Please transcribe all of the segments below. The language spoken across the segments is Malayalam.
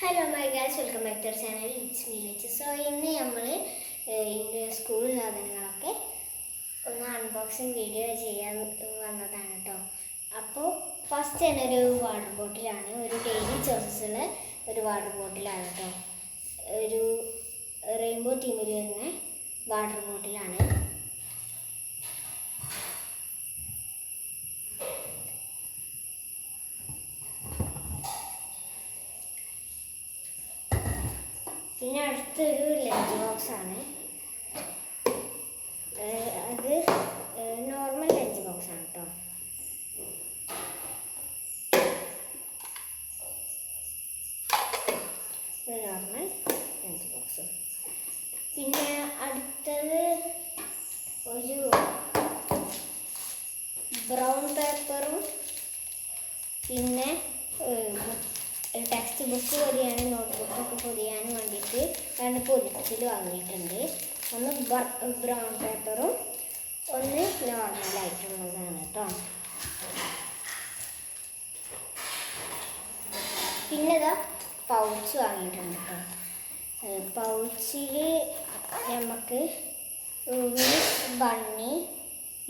Hello my guys, welcome back to channel. It's me ലിച്ച്. സോ ഇന്ന് നമ്മൾ ഇതിൻ്റെ സ്കൂൾ സാധനങ്ങളൊക്കെ ഒന്ന് അൺബോക്സിങ് വീഡിയോ ചെയ്യാൻ വന്നതാണ് കേട്ടോ. അപ്പോൾ ഫസ്റ്റ് തന്നെ ഒരു വാട്ടർ ബോട്ടിലാണ്, ഒരു ഡെയിലി ചോയ്സസുള്ള ഒരു വാട്ടർ ബോട്ടിലാണ് കേട്ടോ. ഒരു റെയിൻബോ തീമിൽ വരുന്ന വാട്ടർ ബോട്ടിലാണ്. പിന്നെ അടുത്തൊരു ലഞ്ച് ബോക്സാണ്. അത് നോർമൽ ലഞ്ച് ബോക്സാണ് കേട്ടോ. Normal lunch box. പിന്നെ അടുത്തത് ഒരു ബ്രൗൺ പേപ്പറും പിന്നെ ടെക്സ്റ്റ് ബുക്ക് പൊതിയാനും നോട്ട് ബുക്കൊക്കെ പൊതിയാനും വേണ്ടിയിട്ട് രണ്ട് പൊതിച്ചിൽ വാങ്ങിയിട്ടുണ്ട്. ഒന്ന് ബ്രൗൺ പേപ്പറും ഒന്ന് നോർമലായിട്ടുള്ളതാണ് കേട്ടോ. പിന്നെ ഇതാ പൗച്ച് വാങ്ങിയിട്ടുണ്ട് കേട്ടോ. പൗച്ചിൽ നമുക്ക് miss Bunny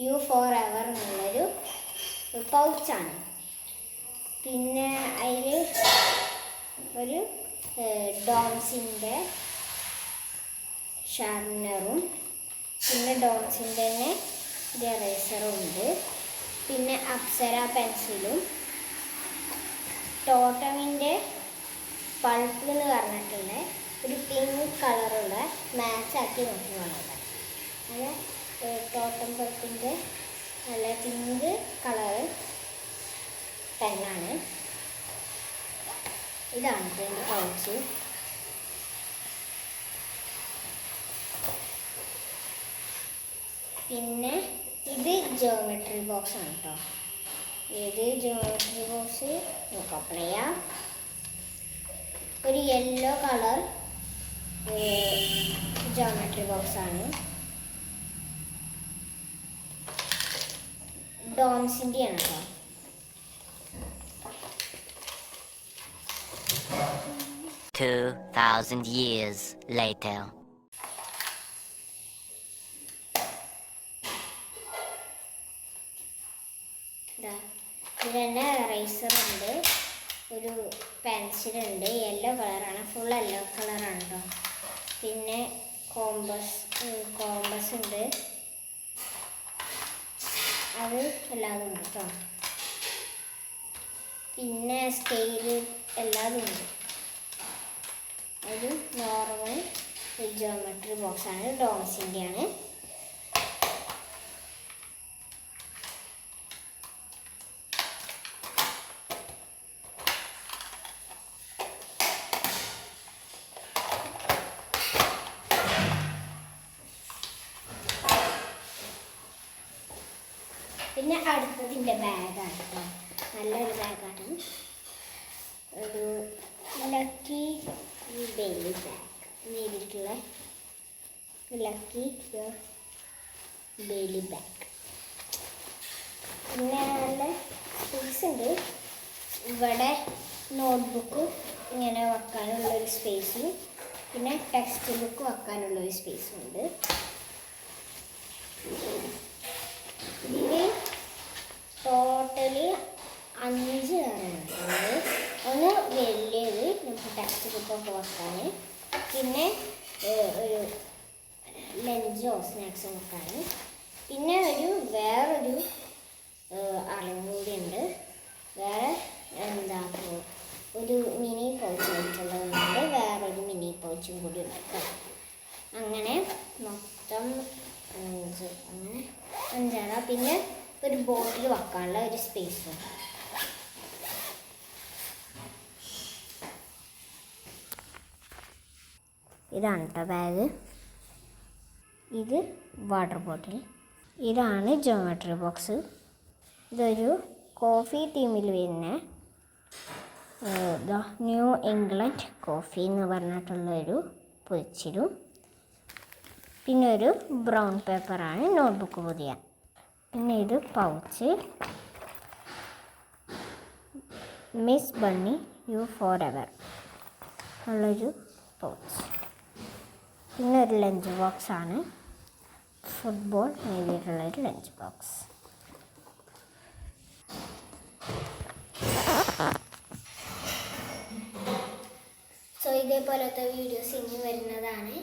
you for ever എന്നുള്ളൊരു പൗച്ചാണ്. പിന്നെ അതിൽ ഒരു ഡോംസിൻ്റെ ഷാർപ്നറും പിന്നെ ഡോംസിൻ്റെ തന്നെ ഒരു എറേസറും ഉണ്ട്. പിന്നെ അപ്സര പെൻസിലും ടോട്ടമിൻ്റെ പൾപ്പ് എന്ന് പറഞ്ഞിട്ടുള്ള ഒരു പിങ്ക് കളറുള്ള മാച്ചാക്കി നോക്കി വേണത്. അങ്ങനെ ടോട്ടം പൾപ്പിൻ്റെ നല്ല പിങ്ക് കളറ് പെന്നാണ്. ഇതാണ് എൻ്റെ പൗച്ച്. പിന്നെ ഇത് ജിയോമെട്രി ബോക്സ് ആണ് കേട്ടോ. ഇത് ജിയോമെട്രി ബോക്സ് നമുക്ക് ഓപ്പൺ ചെയ്യാം. ഒരു യെല്ലോ കളർ ജിയോമെട്രി ബോക്സ് ആണ്. ഡോംസിൻ്റെ ആണ് കേട്ടോ. $2,000 years later. ഇതിന് എറേസറുണ്ട്, ഒരു പെൻസിലുണ്ട്, യെല്ലോ കളറാണ്, ഫുൾ യെല്ലോ കളറാണ് കേട്ടോ. പിന്നെ കോമ്പസ് ഉണ്ട്, അത് എല്ലാതും ഉണ്ട് കേട്ടോ. പിന്നെ സ്കെയില് എല്ലാതും ഉണ്ട്. ഒരു നോർമൽ ജിയോമെട്രി ബോക്സാണ്, ഡോംസിൻ്റെ ആണ്. പിന്നെ അടുത്തതിൻ്റെ ബാഗാണ് കേട്ടോ. നല്ലൊരു ബാഗാണ്. ഒരു ലക്കി ബേലി ബാഗ് നേരിട്ടുള്ള ലക്കി ബേലി ബാഗ്. പിന്നെ നല്ല സ്പേസ് ഉണ്ട്. ഇവിടെ നോട്ട്ബുക്ക് ഇങ്ങനെ വെക്കാനുള്ളൊരു സ്പേസും പിന്നെ ടെക്സ്റ്റ് ബുക്ക് വെക്കാനുള്ളൊരു സ്പേസും ഉണ്ട്. ഇതിൽ ടോട്ടലി 5 കാര്യങ്ങളുണ്ട്. ഒന്ന് വലിയത് നമുക്ക് ടെക്സ്റ്റ് ബുക്കൊക്കെ വെക്കാൻ, പിന്നെ ഒരു ലഞ്ചോ സ്നാക്സോ വെക്കാൻ, പിന്നെ വേറൊരു അളവും കൂടി ഉണ്ട്. വേറെ ഒരു മിനി പൗച്ച് വെച്ചുള്ളതുണ്ട്, വേറൊരു മിനി പൗച്ചും കൂടി ഉണ്ട് കേട്ടോ. അങ്ങനെ മൊത്തം 5 പിന്നെ ഒരു ബോട്ടിൽ വെക്കാനുള്ള ഒരു സ്പേസും. ഇതാണ് കേട്ടോ ബാഗ്. ഇത് വാട്ടർ ബോട്ടിൽ. ഇതാണ് ജിയോമെട്രി ബോക്സ്. ഇതൊരു കോഫി തീമിൽ വരുന്ന ന്യൂ ഇംഗ്ലണ്ട് കോഫി എന്ന് പറഞ്ഞിട്ടുള്ളൊരു പൊരിച്ചിലും പിന്നെ ഒരു ബ്രൗൺ പേപ്പറാണ് നോട്ട്ബുക്ക് പൊതിയാൻ. പിന്നെ ഇത് pouch miss Bunny you forever. ഉള്ളൊരു പൗച്ച്. പിന്നെ ഒരു ലഞ്ച് ബോക്സാണ്, ഫുട്ബോൾ എഴുതിയിട്ടുള്ളൊരു ലഞ്ച് ബോക്സ്. സോ ഇതേപോലത്തെ വീഡിയോസ് ഇനി വരുന്നതാണ്.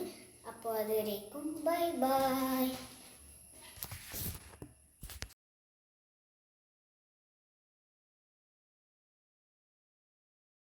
അപ്പോൾ അതുവരേക്കും ബൈ ബൈ.